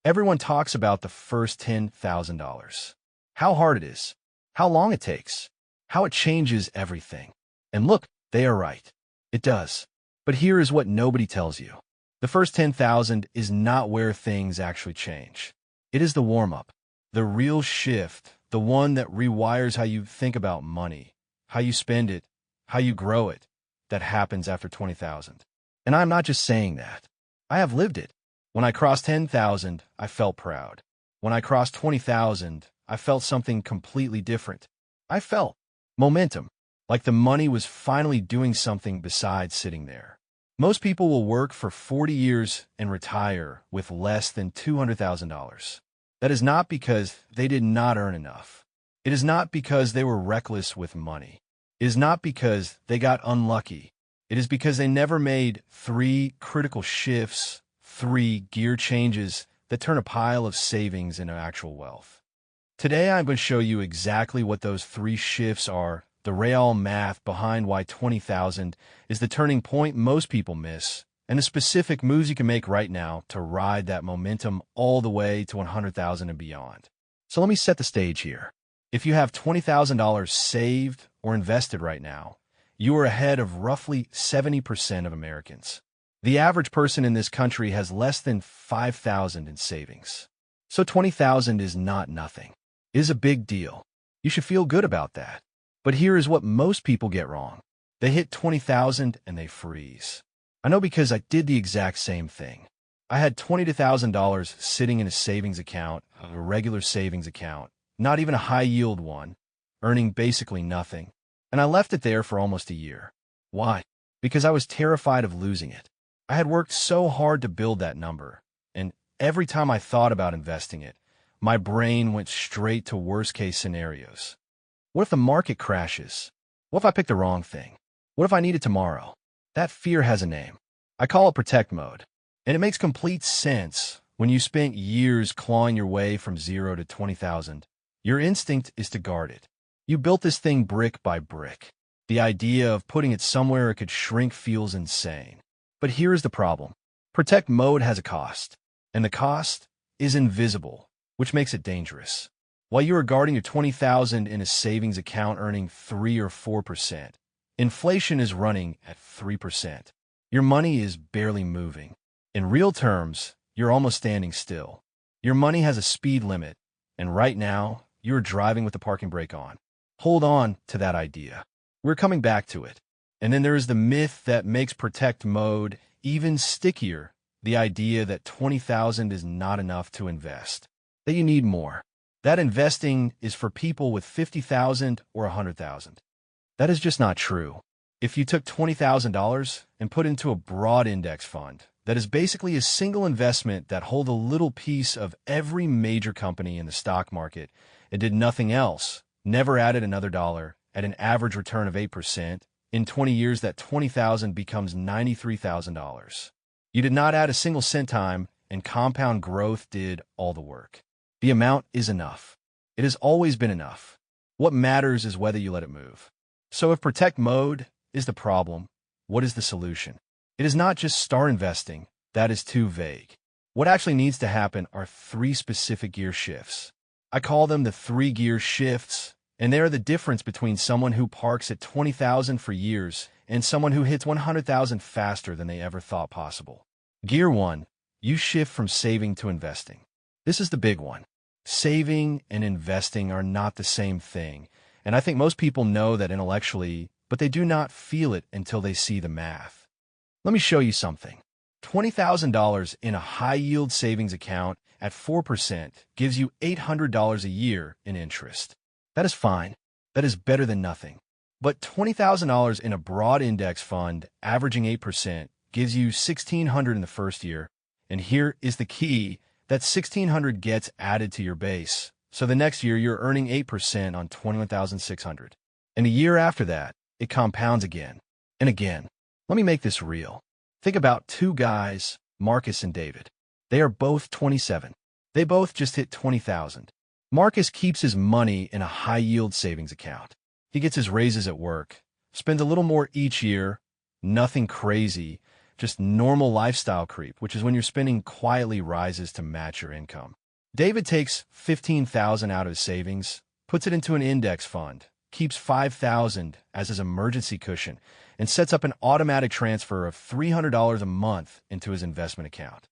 Everyone talks about the first $10,000. How hard it is, how long it takes, how it changes everything. And look, they are right. It does. But here is what nobody tells you. The first 10,000 is not where things actually change. It is the warm-up, the real shift, the one that rewires how you think about money, how you spend it, how you grow it, that happens after 20,000. And I'm not just saying that. I have lived it. When I crossed 10,000, I felt proud. When I crossed 20,000, I felt something completely different. I felt momentum, like the money was finally doing something besides sitting there. Most people will work for 40 years and retire with less than $200,000. That is not because they did not earn enough. It is not because they were reckless with money. It is not because they got unlucky. It is because they never made 3 critical shifts, 3 gear changes that turn a pile of savings into actual wealth. Today, I'm going to show you exactly what those 3 shifts are, the real math behind why 20,000 is the turning point most people miss, and the specific moves you can make right now to ride that momentum all the way to 100,000 and beyond. So let me set the stage here. If you have $20,000 saved or invested right now, you are ahead of roughly 70% of Americans. The average person in this country has less than $5,000 in savings. So 20,000 is not nothing. It is a big deal. You should feel good about that. But here is what most people get wrong. They hit 20,000 and they freeze. I know because I did the exact same thing. I had $20,000 sitting in a savings account, a regular savings account, not even a high-yield one, earning basically nothing. And I left it there for almost a year. Why? Because I was terrified of losing it. I had worked so hard to build that number, and every time I thought about investing it, my brain went straight to worst-case scenarios. What if the market crashes? What if I pick the wrong thing? What if I need it tomorrow? That fear has a name. I call it protect mode. And it makes complete sense when you spent years clawing your way from 0 to 20,000. Your instinct is to guard it. You built this thing brick by brick. The idea of putting it somewhere it could shrink feels insane. But here is the problem. Protect mode has a cost, and the cost is invisible, which makes it dangerous. While you are guarding your 20,000 in a savings account earning 3 or 4%, inflation is running at 3%. Your money is barely moving. In real terms, you're almost standing still. Your money has a speed limit, and right now, you're driving with the parking brake on. Hold on to that idea. We're coming back to it. And then there is the myth that makes protect mode even stickier, the idea that 20,000 is not enough to invest, that you need more. That investing is for people with 50,000 or 100,000. That is just not true. If you took $20,000 and put into a broad index fund, that is basically a single investment that holds a little piece of every major company in the stock market and did nothing else, never added another dollar, at an average return of 8%, in 20 years that 20,000 becomes $93,000. You did not add a single centime, and compound growth did all the work. The amount is enough. It has always been enough. What matters is whether you let it move. So if protect mode is the problem, what is the solution? It is not just start investing. That is too vague. What actually needs to happen are 3 specific gear shifts. I call them the 3 gear shifts, and they are the difference between someone who parks at 20,000 for years and someone who hits 100,000 faster than they ever thought possible. Gear 1, you shift from saving to investing. This is the big one. Saving and investing are not the same thing, and I think most people know that intellectually, but they do not feel it until they see the math. Let me show you something. $20,000 in a high-yield savings account at 4% gives you $800 a year in interest. That is fine. That is better than nothing. But $20,000 in a broad index fund averaging 8% gives you $1,600 in the first year. And here is the key, that $1,600 gets added to your base. So the next year you're earning 8% on $21,600. And a year after that, it compounds again and again. Let me make this real. Think about 2 guys, Marcus and David. They are both 27. They both just hit 20,000. Marcus keeps his money in a high-yield savings account. He gets his raises at work, spends a little more each year, nothing crazy, just normal lifestyle creep, which is when your spending quietly rises to match your income. David takes $15,000 out of his savings, puts it into an index fund, keeps $5,000 as his emergency cushion, and sets up an automatic transfer of $300 a month into his investment account.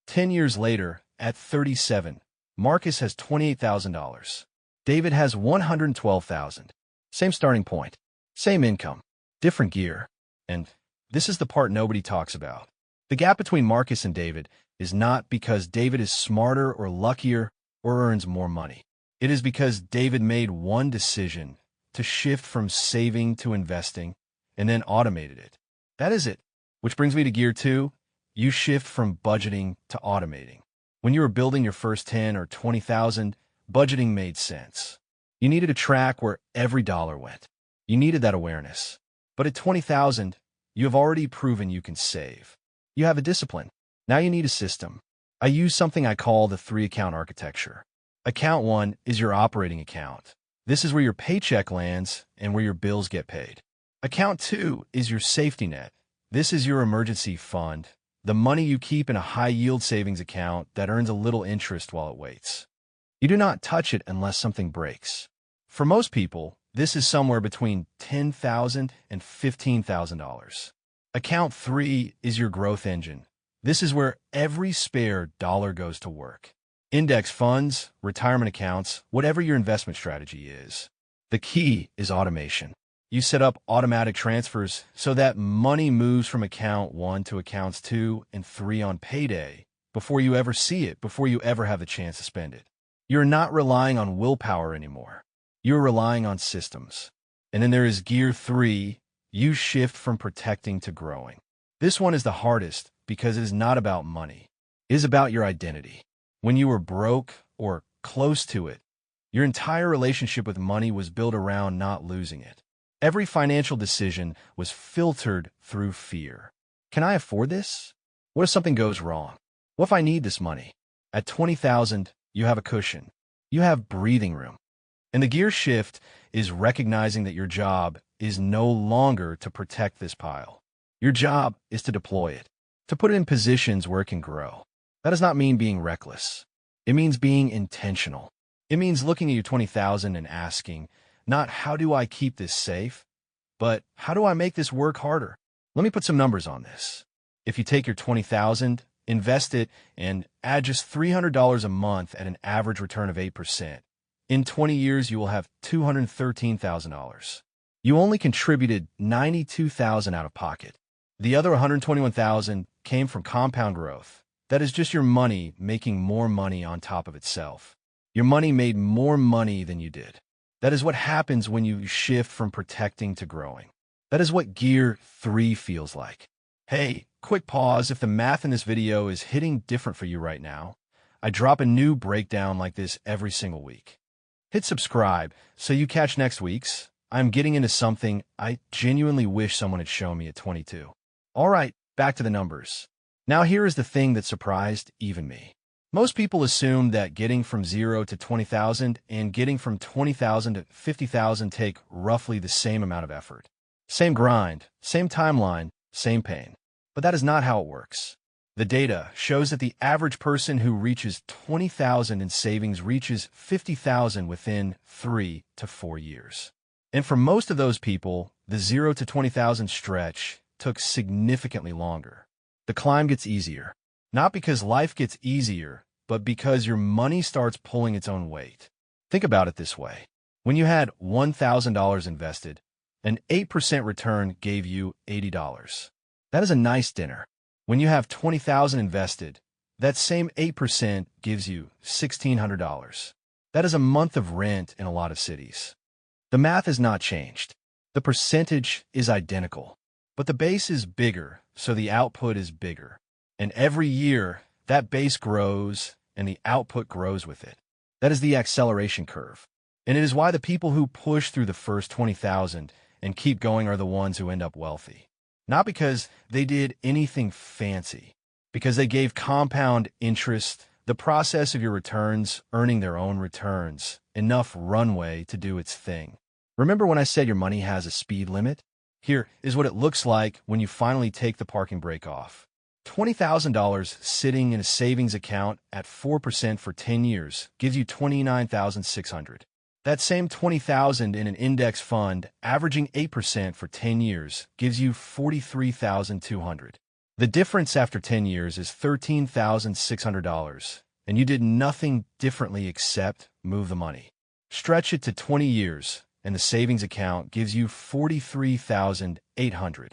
10 years later, at 37, Marcus has $28,000. David has $112,000. Same starting point, same income, different gear. And this is the part nobody talks about. The gap between Marcus and David is not because David is smarter or luckier or earns more money. It is because David made one decision to shift from saving to investing and then automated it. That is it. Which brings me to gear 2. You shift from budgeting to automating. When you were building your first 10 or 20,000, budgeting made sense. You needed to track where every dollar went. You needed that awareness. But at 20,000, you have already proven you can save. You have a discipline. Now you need a system. I use something I call the 3-account architecture. Account 1 is your operating account. This is where your paycheck lands and where your bills get paid. Account 2 is your safety net. This is your emergency fund, the money you keep in a high-yield savings account that earns a little interest while it waits. You do not touch it unless something breaks. For most people, this is somewhere between $10,000 and $15,000. Account 3 is your growth engine. This is where every spare dollar goes to work. Index funds, retirement accounts, whatever your investment strategy is. The key is automation. You set up automatic transfers so that money moves from account 1 to accounts 2 and 3 on payday before you ever see it, before you ever have the chance to spend it. You're not relying on willpower anymore. You're relying on systems. And then there is gear 3. You shift from protecting to growing. This one is the hardest because it is not about money. It is about your identity. When you were broke or close to it, your entire relationship with money was built around not losing it. Every financial decision was filtered through fear. Can I afford this? What if something goes wrong? What if I need this money? At 20,000, you have a cushion. You have breathing room. And the gear shift is recognizing that your job is no longer to protect this pile. Your job is to deploy it, to put it in positions where it can grow. That does not mean being reckless. It means being intentional. It means looking at your 20,000 and asking, not how do I keep this safe, but how do I make this work harder? Let me put some numbers on this. If you take your 20,000, invest it, and add just $300 a month at an average return of 8%, in 20 years you will have $213,000. You only contributed $92,000 out of pocket. The other $121,000 came from compound growth. That is just your money making more money on top of itself. Your money made more money than you did. That is what happens when you shift from protecting to growing. That is what gear 3 feels like. Hey, quick pause. If the math in this video is hitting different for you right now, I drop a new breakdown like this every single week. Hit subscribe so you catch next week's. I'm getting into something I genuinely wish someone had shown me at 22. All right, back to the numbers. Now here is the thing that surprised even me. Most people assume that getting from 0 to 20,000 and getting from 20,000 to 50,000 take roughly the same amount of effort. Same grind, same timeline, same pain. But that is not how it works. The data shows that the average person who reaches 20,000 in savings reaches 50,000 within 3 to 4 years. And for most of those people, the 0 to 20,000 stretch took significantly longer. The climb gets easier, not because life gets easier, but because your money starts pulling its own weight. Think about it this way. When you had $1,000 invested, an 8% return gave you $80. That is a nice dinner. When you have 20,000 invested, that same 8% gives you $1,600. That is a month of rent in a lot of cities. The math has not changed. The percentage is identical, but the base is bigger, so the output is bigger. And every year, that base grows and the output grows with it. That is the acceleration curve. And it is why the people who push through the first 20,000 and keep going are the ones who end up wealthy. Not because they did anything fancy, because they gave compound interest, the process of your returns, earning their own returns, enough runway to do its thing. Remember when I said your money has a speed limit? Here is what it looks like when you finally take the parking brake off. $20,000 sitting in a savings account at 4% for 10 years gives you $29,600. That same $20,000 in an index fund averaging 8% for 10 years gives you $43,200. The difference after 10 years is $13,600, and you did nothing differently except move the money. Stretch it to 20 years, and the savings account gives you $43,800.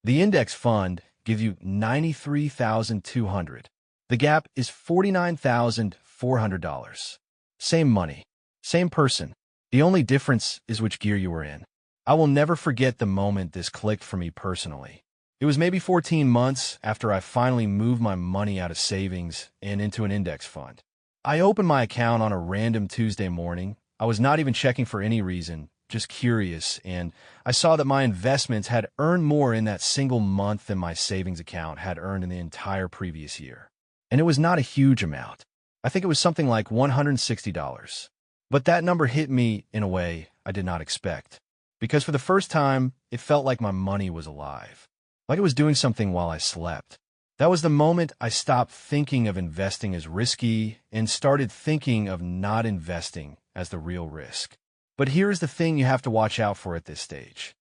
The index fund gives you $93,200. The gap is $49,400. Same money, same person. The only difference is which gear you were in. I will never forget the moment this clicked for me personally. It was maybe 14 months after I finally moved my money out of savings and into an index fund. I opened my account on a random Tuesday morning. I was not even checking for any reason, just curious, and I saw that my investments had earned more in that single month than my savings account had earned in the entire previous year. And it was not a huge amount. I think it was something like $160. But that number hit me in a way I did not expect, because for the first time, it felt like my money was alive. Like it was doing something while I slept. That was the moment I stopped thinking of investing as risky and started thinking of not investing as the real risk. But here's the thing you have to watch out for at this stage.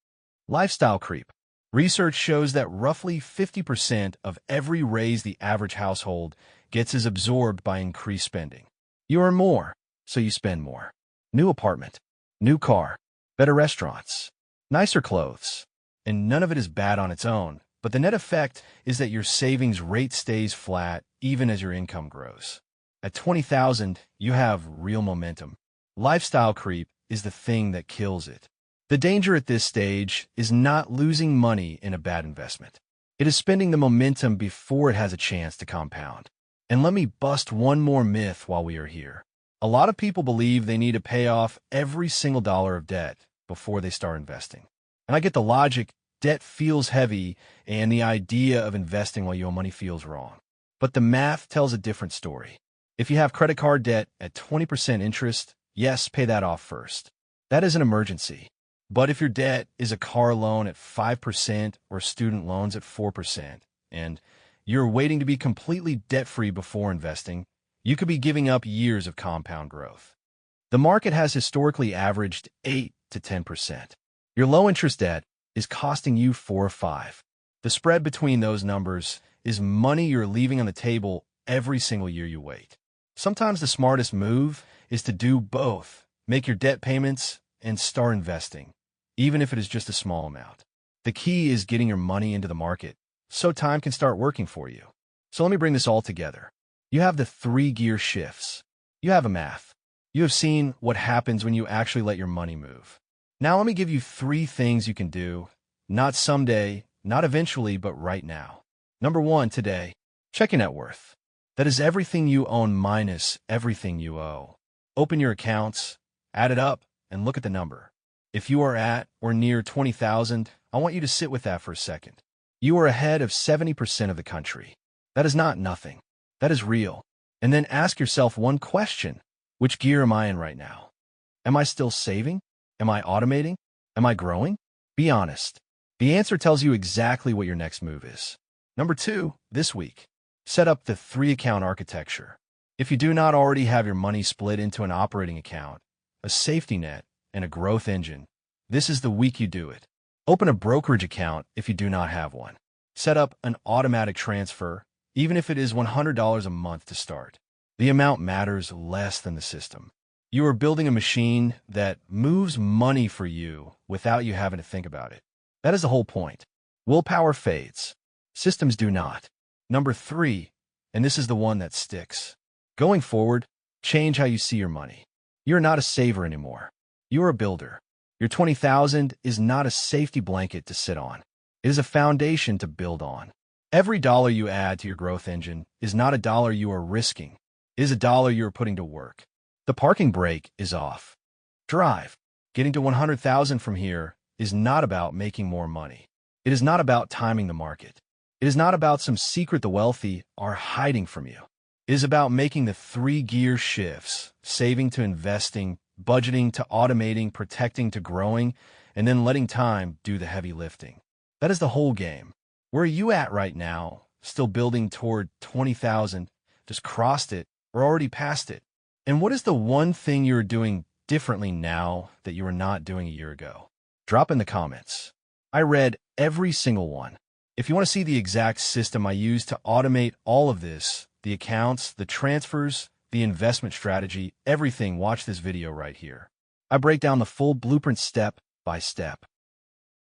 Lifestyle creep. Research shows that roughly 50% of every raise the average household gets is absorbed by increased spending. You earn more, so you spend more. New apartment, new car, better restaurants, nicer clothes. And none of it is bad on its own, but the net effect is that your savings rate stays flat even as your income grows. At $20,000, you have real momentum. Lifestyle creep is the thing that kills it. The danger at this stage is not losing money in a bad investment. It is spending the momentum before it has a chance to compound. And let me bust one more myth while we are here. A lot of people believe they need to pay off every single dollar of debt before they start investing. And I get the logic, debt feels heavy, and the idea of investing while you owe money feels wrong. But the math tells a different story. If you have credit card debt at 20% interest, yes, pay that off first. That is an emergency. But if your debt is a car loan at 5% or student loans at 4%, and you're waiting to be completely debt-free before investing, you could be giving up years of compound growth. The market has historically averaged 8 to 10%. Your low-interest debt is costing you 4 or 5. The spread between those numbers is money you're leaving on the table every single year you wait. Sometimes the smartest move is to do both. Make your debt payments and start investing, even if it is just a small amount. The key is getting your money into the market so time can start working for you. So let me bring this all together. You have the 3 gear shifts. You have a math. You have seen what happens when you actually let your money move. Now let me give you 3 things you can do, not someday, not eventually, but right now. Number 1, today, check your net worth. That is everything you own minus everything you owe. Open your accounts, add it up, and look at the number. If you are at or near 20,000, I want you to sit with that for a second. You are ahead of 70% of the country. That is not nothing. That is real. And then ask yourself one question. Which gear am I in right now? Am I still saving? Am I automating? Am I growing? Be honest. The answer tells you exactly what your next move is. Number 2, this week, set up the 3-account architecture. If you do not already have your money split into an operating account, a safety net, and a growth engine, this is the week you do it. Open a brokerage account if you do not have one. Set up an automatic transfer, even if it is $100 a month to start. The amount matters less than the system. You are building a machine that moves money for you without you having to think about it. That is the whole point. Willpower fades. Systems do not. Number 3, and this is the one that sticks. Going forward, change how you see your money. You're not a saver anymore. You're a builder. Your 20,000 is not a safety blanket to sit on. It is a foundation to build on. Every dollar you add to your growth engine is not a dollar you are risking. It is a dollar you are putting to work. The parking brake is off. Drive. Getting to 100,000 from here is not about making more money. It is not about timing the market. It is not about some secret the wealthy are hiding from you. It is about making the 3 gear shifts, saving to investing, budgeting to automating, protecting to growing, and then letting time do the heavy lifting. That is the whole game. Where are you at right now? Still building toward 20,000? Just crossed it or already passed it? And what is the one thing you're doing differently now that you were not doing a year ago? Drop in the comments. I read every single one. If you want to see the exact system I use to automate all of this, the accounts, the transfers, the investment strategy, everything, watch this video right here. I break down the full blueprint step by step.